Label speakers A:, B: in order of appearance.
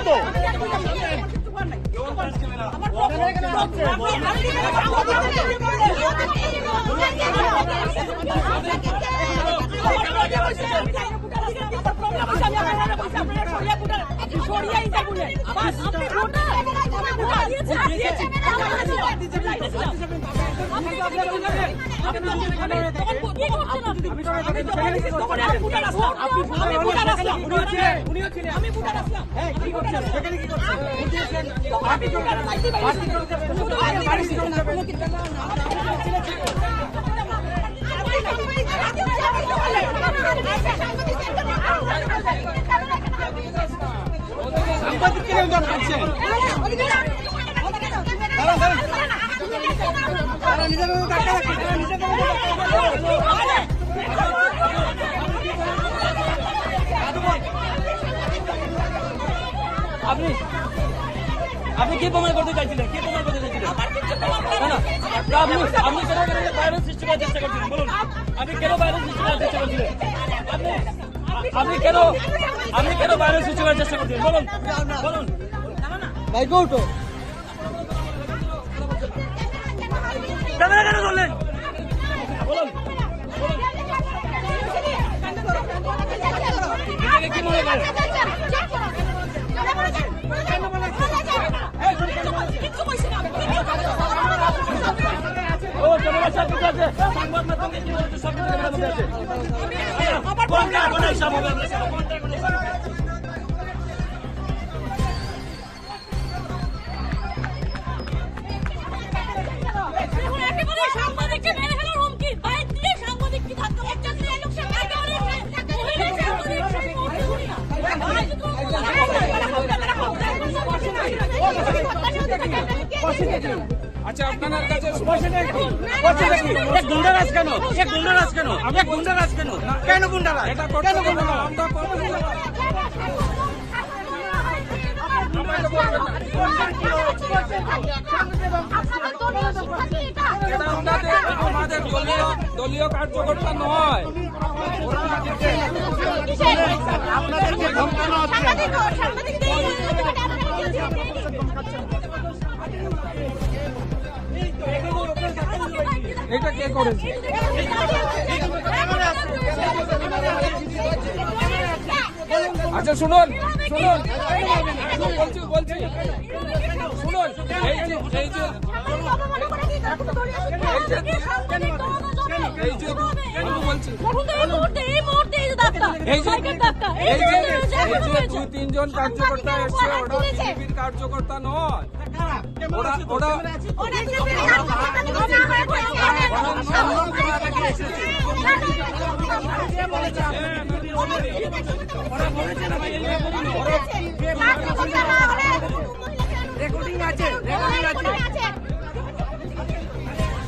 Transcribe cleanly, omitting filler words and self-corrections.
A: তো।
B: আপনি কি প্রমাণ করতে চাইছিলেন? কি প্রমাণ করতে চাইছিলেন? আপনি কেন ভাইরাস সৃষ্টি করার চেষ্টা করছিলেন? বলুন, আপনি কেন ভাইরাস সৃষ্টি করার চেষ্টা করছিলেন? আপনি কেন ভাইরাস সৃষ্টি করার চেষ্টা করছিলেন? বলুন বলুন
A: ভাই কৌটো
B: ক্যামেরা কেন ধরলেন? বলুন নিজেকে কি মনে করেন? সংবাদ মাধ্যমে কি বলছে? সব কিছু ক্যামেরার মধ্যে আছে। কোনটা হিসাব হবে?
C: আচ্ছা, আপনার কাছে
B: গুন্ডারাজ কেন? গুন্ডারাজ কেন? গুন্ডারাজ কেন? কেন গুন্ডারাজ?
C: এটা করতে হবে না, আমরা করতে হবে না। এটা আমাদের দলীয় কার্যকর্তা নয়।
A: আপনাদেরকে ধমকানো হচ্ছে।
C: এটা কে করেছে? আচ্ছা শুনুন শুনুন বলছি শুনুন, এই যে দুই তিনজন কার্যকর্তা এসছে, ওরা বিজেপির কার্যকর্তা নয়। ওরা
B: বলেছে